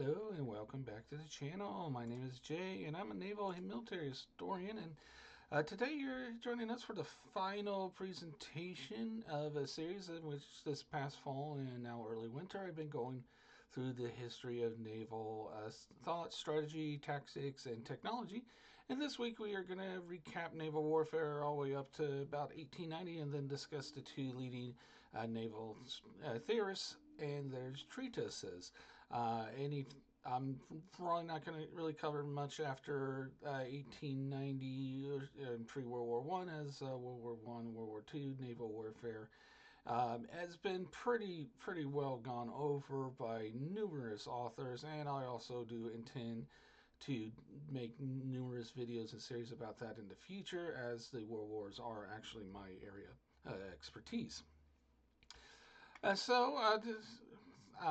Hello and welcome back to the channel. My name is Jay and I'm a naval and military historian, and today you're joining us for the final presentation of a series in which this past fall and now early winter I've been going through the history of naval thought, strategy, tactics, and technology. And this week we are going to recap naval warfare all the way up to about 1890 and then discuss the two leading naval theorists and their treatises. Any I'm probably not going to really cover much after 1890 and pre-World War One, as World War One, World War Two, naval warfare has been pretty well gone over by numerous authors, and I also do intend to make numerous videos and series about that in the future, as the World Wars are actually my area expertise.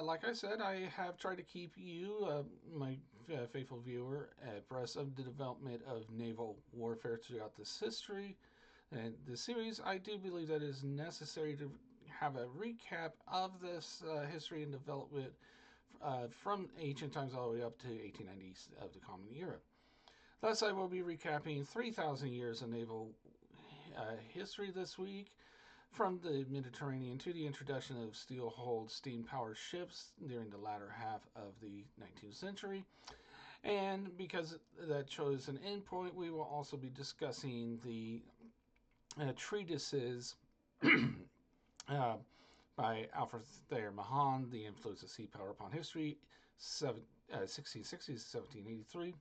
Like I said, I have tried to keep you, my faithful viewer, abreast of the development of naval warfare throughout this history and the series. I do believe that it is necessary to have a recap of this history and development from ancient times all the way up to 1890s of the Common Era. Thus, I will be recapping 3,000 years of naval history this week, from the Mediterranean to the introduction of steel-hulled steam-powered ships during the latter half of the 19th century. And because that chose an endpoint, we will also be discussing the treatises uh, by Alfred Thayer Mahan, The Influence of Sea Power Upon History, 1660 to 1783,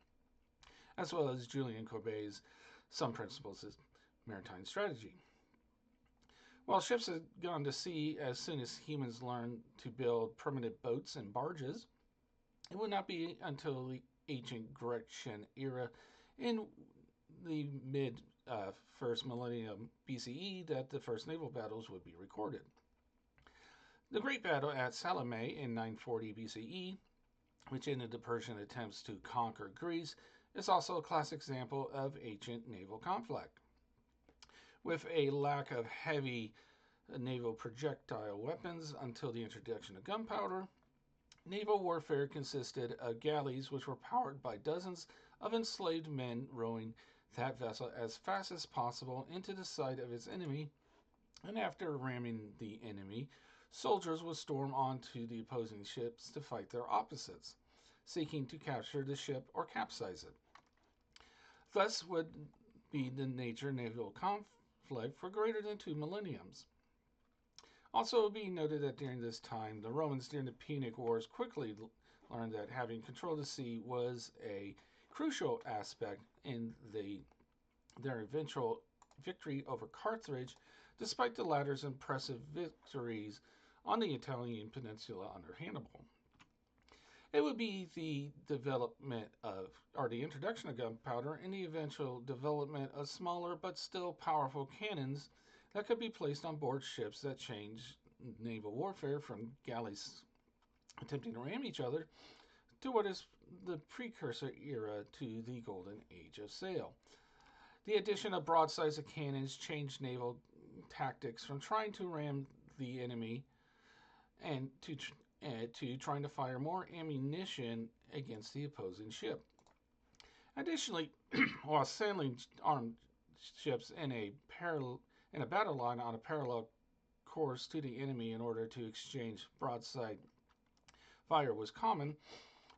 as well as Julian Courbet's Some Principles of Maritime Strategy. While ships had gone to sea as soon as humans learned to build permanent boats and barges, it would not be until the ancient Grecian era in the mid first millennium BCE that the first naval battles would be recorded. The Great Battle at Salamis in 940 BCE, which ended the Persian attempts to conquer Greece, is also a classic example of ancient naval conflict. With a lack of heavy naval projectile weapons until the introduction of gunpowder, naval warfare consisted of galleys which were powered by dozens of enslaved men rowing that vessel as fast as possible into the side of its enemy, and after ramming the enemy, soldiers would storm onto the opposing ships to fight their opposites, seeking to capture the ship or capsize it. Thus would be the nature of naval conflict for greater than 2 millenniums. Also, it would be noted that during this time, the Romans during the Punic Wars quickly learned that having control of the sea was a crucial aspect in their eventual victory over Carthage, despite the latter's impressive victories on the Italian peninsula under Hannibal. It would be the development of, or the introduction of gunpowder and the eventual development of smaller but still powerful cannons that could be placed on board ships that changed naval warfare from galleys attempting to ram each other to what is the precursor era to the golden age of sail. The addition of broadsides of cannons changed naval tactics from trying to ram the enemy and to trying to fire more ammunition against the opposing ship. Additionally, while sailing armed ships in a battle line on a parallel course to the enemy in order to exchange broadside fire was common,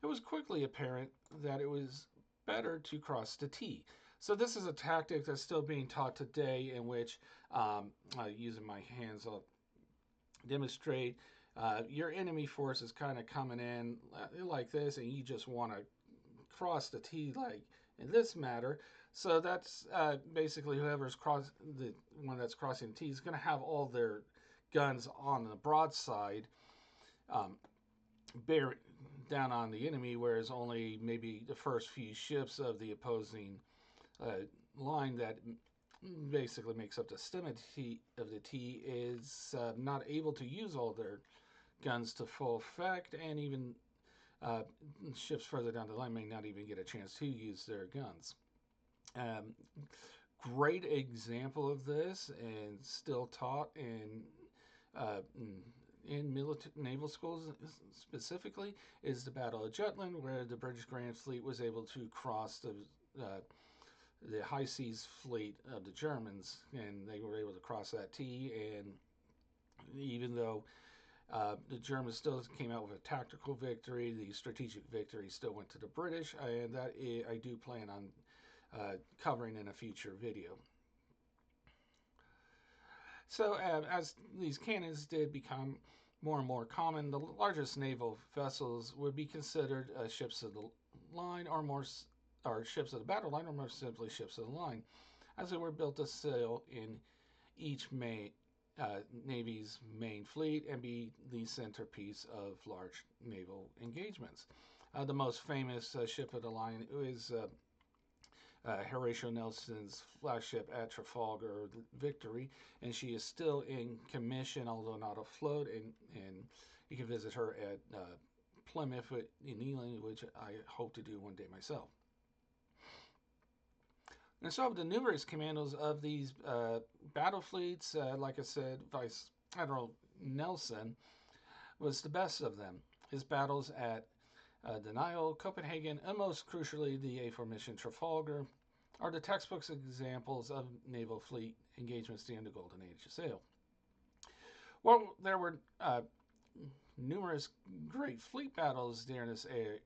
it was quickly apparent that it was better to cross the T. So this is a tactic that's still being taught today, in which, using my hands, I'll demonstrate. Your enemy force is kind of coming in like this, and you just want to cross the T, like in this matter. So that's basically whoever's the one that's crossing the T is going to have all their guns on the broadside, bear down on the enemy, whereas only maybe the first few ships of the opposing line that basically makes up the stem of the T is not able to use all their guns to full effect, and even uh, ships further down the line may not even get a chance to use their guns. Um, Great example of this, and still taught in in naval schools specifically is the Battle of Jutland, where the British Grand Fleet was able to cross the high seas fleet of the Germans, and they were able to cross that T. And even though the Germans still came out with a tactical victory, the strategic victory still went to the British, and I do plan on covering in a future video. So, as these cannons did become more and more common, the largest naval vessels would be considered ships of the line, or ships of the battle line, or more simply ships of the line, as they were built to sail in each Navy's main fleet and be the centerpiece of large naval engagements. The most famous ship of the line is Horatio Nelson's flagship at Trafalgar Victory, and she is still in commission, although not afloat. And you can visit her at Plymouth in England, which I hope to do one day myself. And so, of the numerous commandos of these battle fleets, like I said, Vice Admiral Nelson was the best of them. His battles at the Nile, Copenhagen, and most crucially, the aforementioned Trafalgar, are the textbooks examples of naval fleet engagements during the Golden Age of sail. Well, there were numerous great fleet battles during this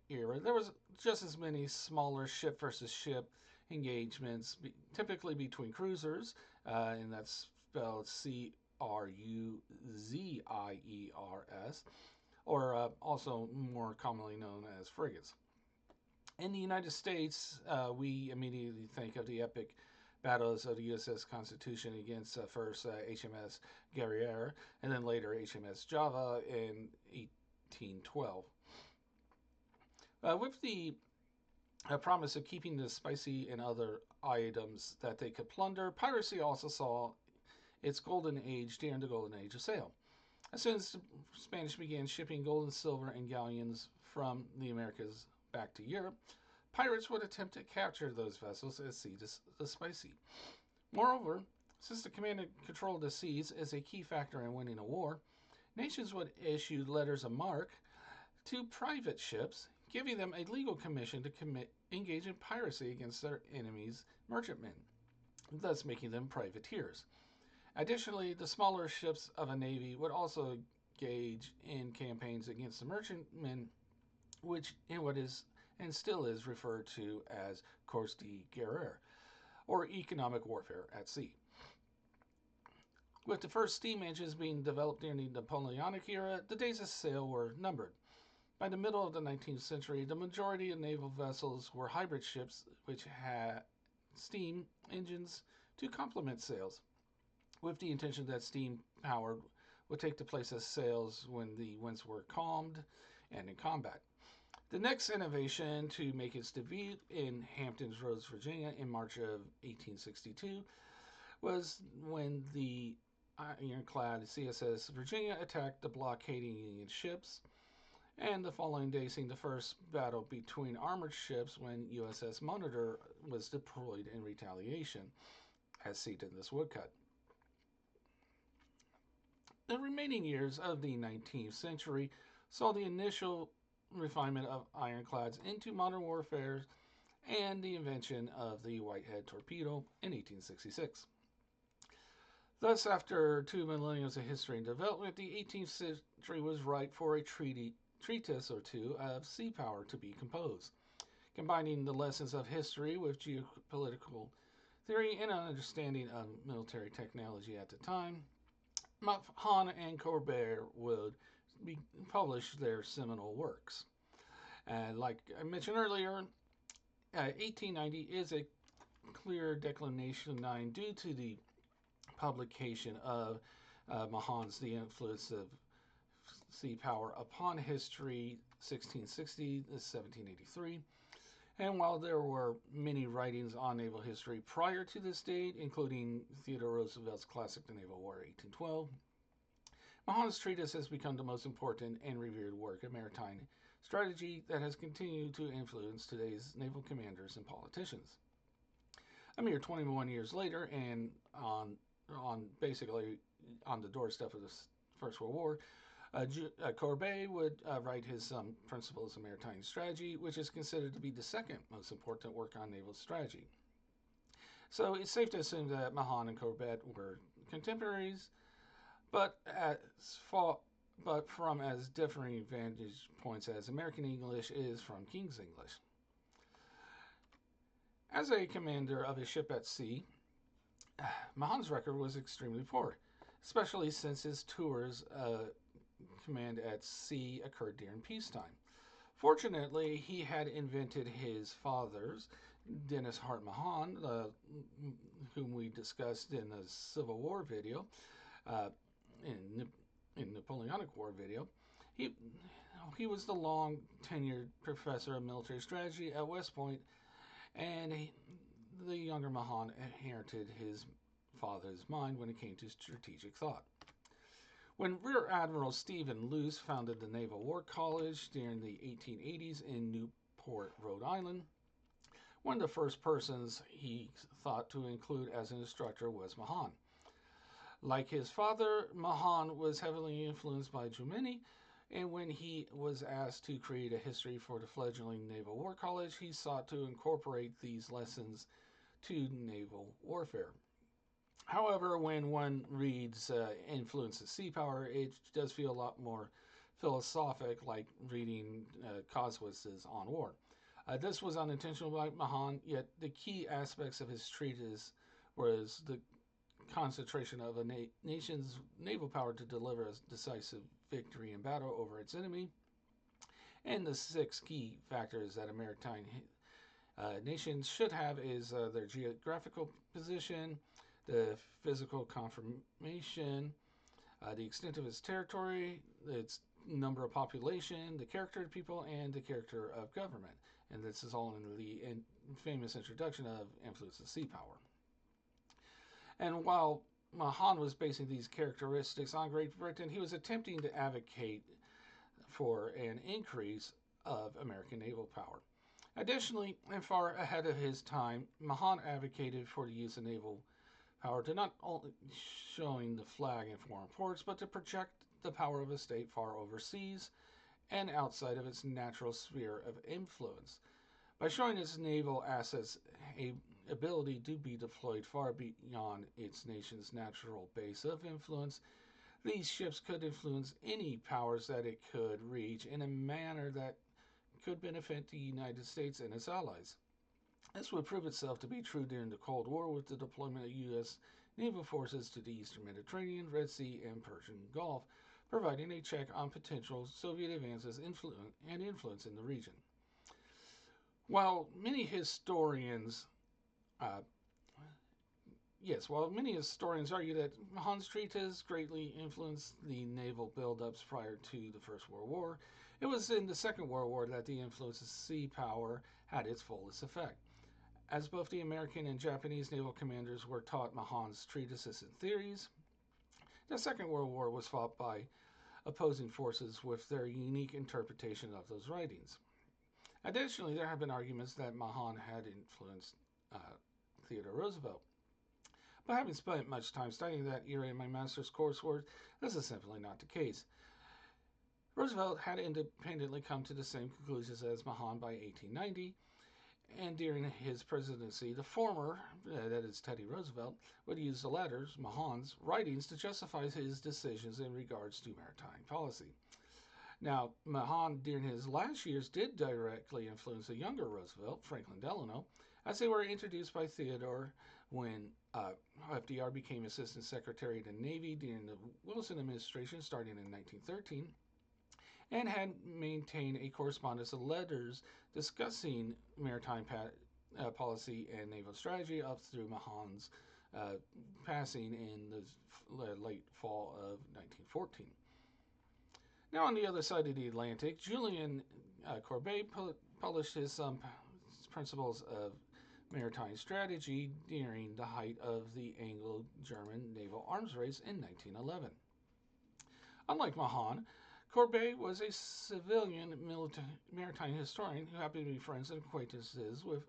era. There was just as many smaller ship versus ship engagements, typically between cruisers, and that's spelled Cruziers, or also more commonly known as frigates. In the United States, we immediately think of the epic battles of the USS Constitution against first HMS Guerriere and then later HMS Java in 1812. With the promise of keeping the spicy and other items that they could plunder, piracy also saw its golden age during the Golden Age of sail. As soon as the Spanish began shipping gold and silver and galleons from the Americas back to Europe, pirates would attempt to capture those vessels and seize the spicy. Moreover, since the command and control of the seas is a key factor in winning a war, nations would issue letters of marque to private ships, giving them a legal commission to engage in piracy against their enemies' merchantmen, thus making them privateers. Additionally, the smaller ships of a navy would also engage in campaigns against the merchantmen, which in what is and still is referred to as course de guerre, or economic warfare at sea. With the first steam engines being developed during the Napoleonic era, the days of sail were numbered. By the middle of the 19th century, the majority of naval vessels were hybrid ships which had steam engines to complement sails, with the intention that steam power would take the place of sails when the winds were calmed and in combat. The next innovation to make its debut in Hampton Roads, Virginia in March of 1862 was when the ironclad CSS Virginia attacked the blockading Union ships, and the following day seeing the first battle between armored ships when USS Monitor was deployed in retaliation, as seen in this woodcut. The remaining years of the 19th century saw the initial refinement of ironclads into modern warfare and the invention of the Whitehead torpedo in 1866. Thus, after 2 millennia of history and development, the 18th century was ripe for a treatise or two of sea power to be composed, combining the lessons of history with geopolitical theory and an understanding of military technology at the time. Mahan and Corbett would publish their seminal works. And like I mentioned earlier, 1890 is a clear declination line due to the publication of Mahan's The Influence of Sea Power Upon History, 1660 to 1783. And while there were many writings on naval history prior to this date, including Theodore Roosevelt's classic The Naval War, 1812, Mahan's treatise has become the most important and revered work of maritime strategy that has continued to influence today's naval commanders and politicians. A mere 21 years later, and on basically on the doorstep of the First World War, Corbett would write his Principles of Maritime Strategy, which is considered to be the second most important work on naval strategy. So it's safe to assume that Mahan and Corbett were contemporaries, but but from as differing vantage points as American English is from King's English. As a commander of a ship at sea, Mahan's record was extremely poor, especially since his tours command at sea occurred during peacetime. Fortunately, he had invented his father's, Dennis Hart Mahan, whom we discussed in the Civil War video, uh, in, in Napoleonic War video. He, he was the long tenured professor of military strategy at West Point, and the younger Mahan inherited his father's mind when it came to strategic thought. When Rear Admiral Stephen Luce founded the Naval War College during the 1880s in Newport, Rhode Island, one of the first persons he thought to include as an instructor was Mahan. Like his father, Mahan was heavily influenced by Jomini, and when he was asked to create a history for the fledgling Naval War College, he sought to incorporate these lessons to naval warfare. However, when one reads Influence of Sea Power, it does feel a lot more philosophic, like reading Coswitz On War. This was unintentional by Mahan, yet the key aspects of his treatise was the concentration of a nation's naval power to deliver a decisive victory in battle over its enemy, and the six key factors that a maritime nations should have is their geographical position, the physical conformation, the extent of its territory, its number of population, the character of people, and the character of government. And this is all in the famous introduction of Influence of Sea Power. And while Mahan was basing these characteristics on Great Britain, he was attempting to advocate for an increase of American naval power. Additionally, and far ahead of his time, Mahan advocated for the use of naval power to not only showing the flag in foreign ports, but to project the power of a state far overseas and outside of its natural sphere of influence. By showing its naval assets a ability to be deployed far beyond its nation's natural base of influence, these ships could influence any powers that it could reach in a manner that could benefit the United States and its allies. This would prove itself to be true during the Cold War with the deployment of U.S. naval forces to the Eastern Mediterranean, Red Sea, and Persian Gulf, providing a check on potential Soviet advances and influence in the region. While many historians uh, while many historians argue that Mahan's treatise greatly influenced the naval buildups prior to the First World War, it was in the Second World War that the influence of sea power had its fullest effect. As both the American and Japanese naval commanders were taught Mahan's treatises and theories, the Second World War was fought by opposing forces with their unique interpretation of those writings. Additionally, there have been arguments that Mahan had influenced Theodore Roosevelt. But having spent much time studying that era in my master's coursework, this is simply not the case. Roosevelt had independently come to the same conclusions as Mahan by 1890, and during his presidency, the former, that is Teddy Roosevelt, would use the latter's, Mahan's, writings to justify his decisions in regards to maritime policy. Now, Mahan, during his last years, did directly influence the younger Roosevelt, Franklin Delano, as they were introduced by Theodore when FDR became Assistant Secretary of the Navy during the Wilson administration starting in 1913, and had maintained a correspondence of letters discussing maritime policy and naval strategy up through Mahan's passing in the late fall of 1914. Now, on the other side of the Atlantic, Julian Corbett published his Principles of Maritime Strategy during the height of the Anglo-German naval arms race in 1911. Unlike Mahan, Corbett was a civilian maritime historian who happened to be friends and acquaintances with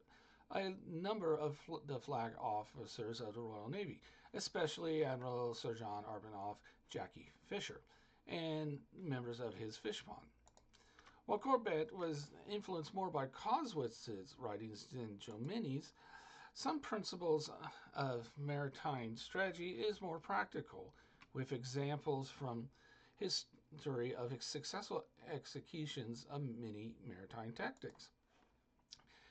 a number of the flag officers of the Royal Navy, especially Admiral Sir John Arbuthnot Jackie Fisher, and members of his fish pond. While Corbett was influenced more by Clausewitz's writings than Jomini's, some principles of maritime strategy is more practical, with examples from history of successful executions of many maritime tactics.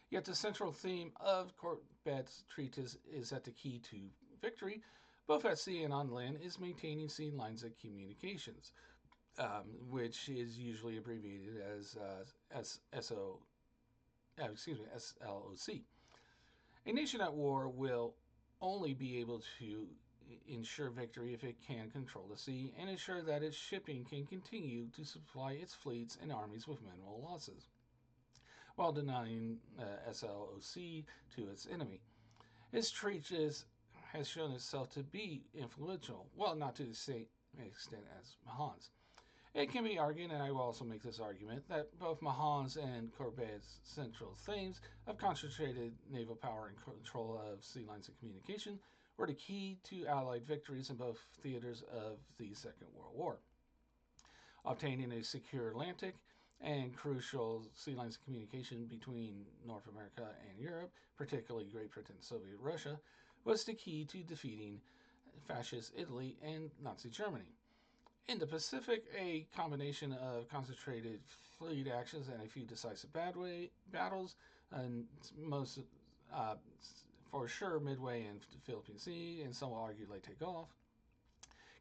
Yet the central theme of Corbett's treatise is that the key to victory, both at sea and on land, is maintaining sea lines of communications, which is usually abbreviated as SLOC. A nation at war will only be able to ensure victory if it can control the sea and ensure that its shipping can continue to supply its fleets and armies with minimal losses, while denying SLOC to its enemy. His treatise has shown itself to be influential, well, not to the same extent as Mahan's. It can be argued, and I will also make this argument, that both Mahan's and Corbett's central themes of concentrated naval power and control of sea lines of communication were the key to Allied victories in both theaters of the Second World War. Obtaining a secure Atlantic and crucial sea lines of communication between North America and Europe, particularly Great Britain and Soviet Russia, was the key to defeating fascist Italy and Nazi Germany. In the Pacific, a combination of concentrated fleet actions and a few decisive battles, and most uh, for sure Midway and the Philippine Sea, and some will argue Lake Takeoff,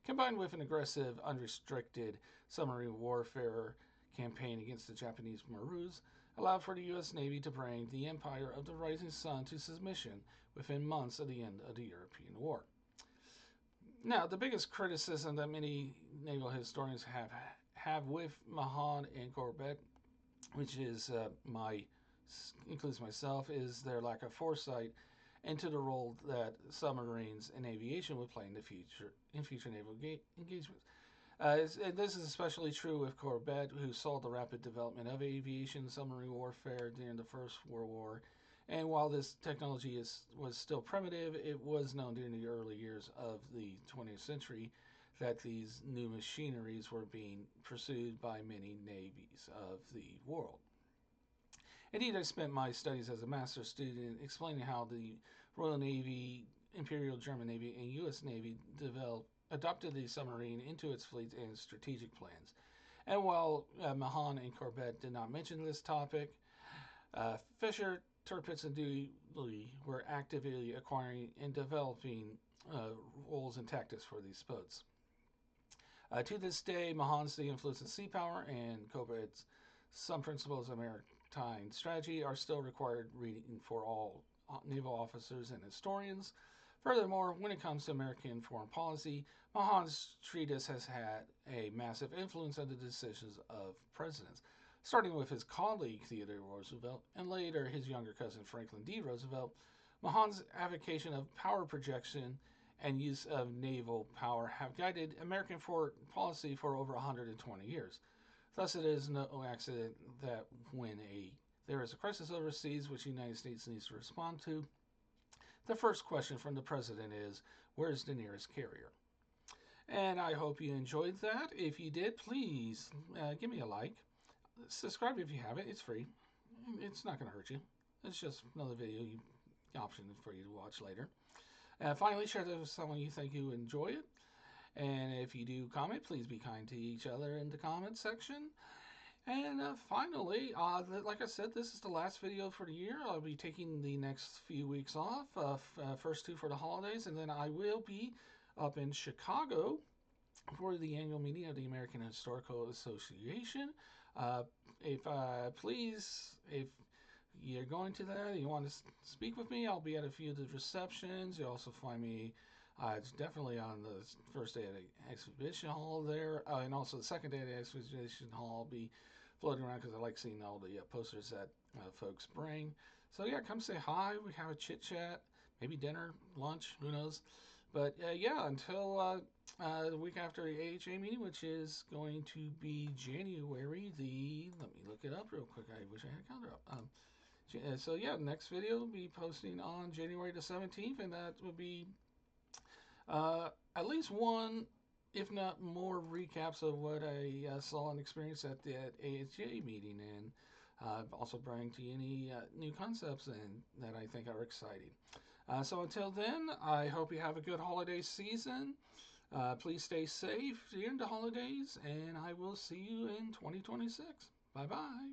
combined with an aggressive, unrestricted submarine warfare campaign against the Japanese Maroons, allowed for the U.S. Navy to bring the Empire of the Rising Sun to submission within months of the end of the European War. Now, the biggest criticism that many naval historians have with Mahan and Corbett, which is includes myself, is their lack of foresight into the role that submarines and aviation would play in future naval engagements. And this is especially true with Corbett, who saw the rapid development of aviation and submarine warfare during the First World War. And while this technology was still primitive, it was known during the early years of the 20th century that these new machineries were being pursued by many navies of the world. Indeed, I spent my studies as a master's student explaining how the Royal Navy, Imperial German Navy, and U.S. Navy adopted the submarine into its fleet and strategic plans. And while Mahan and Corbett did not mention this topic, Fisher, Tirpitz, and Dooley were actively acquiring and developing roles and tactics for these boats. To this day, Mahan's The Influence of Sea Power and Corbett's Some Principles of Maritime Strategy are still required reading for all naval officers and historians. Furthermore, when it comes to American foreign policy, Mahan's treatise has had a massive influence on the decisions of presidents, starting with his colleague Theodore Roosevelt and later his younger cousin Franklin D. Roosevelt. Mahan's avocation of power projection and use of naval power have guided American foreign policy for over 120 years. Thus, it is no accident that when there is a crisis overseas which the United States needs to respond to, the first question from the president is, where's the nearest carrier? And I hope you enjoyed that. If you did, please give me a like. Subscribe if you haven't. It's free. It's not going to hurt you. It's just another video option for you to watch later. Finally, share this with someone you think you enjoy it. And if you do comment, please be kind to each other in the comment section. And finally, like I said, this is the last video for the year. I'll be taking the next few weeks off, first two for the holidays, and then I will be up in Chicago for the annual meeting of the American Historical Association. If you're going to that and you want to speak with me, I'll be at a few of the receptions. You'll also find me it's definitely on the first day of the exhibition hall there, and also the second day of the exhibition hall. I'll be floating around because I like seeing all the posters that folks bring. So yeah, come say hi. We have a chit chat, maybe dinner, lunch, who knows. But yeah, until the week after the AHA meeting, which is going to be January let me look it up real quick. I wish I had a calendar up. So yeah, next video will be posting on January the 17th, and that will be at least one if not more, recaps of what I saw and experienced at that ASJ meeting, and also bring to you any new concepts and that I think are exciting. So until then, I hope you have a good holiday season. Please stay safe during the holidays, and I will see you in 2026. Bye bye.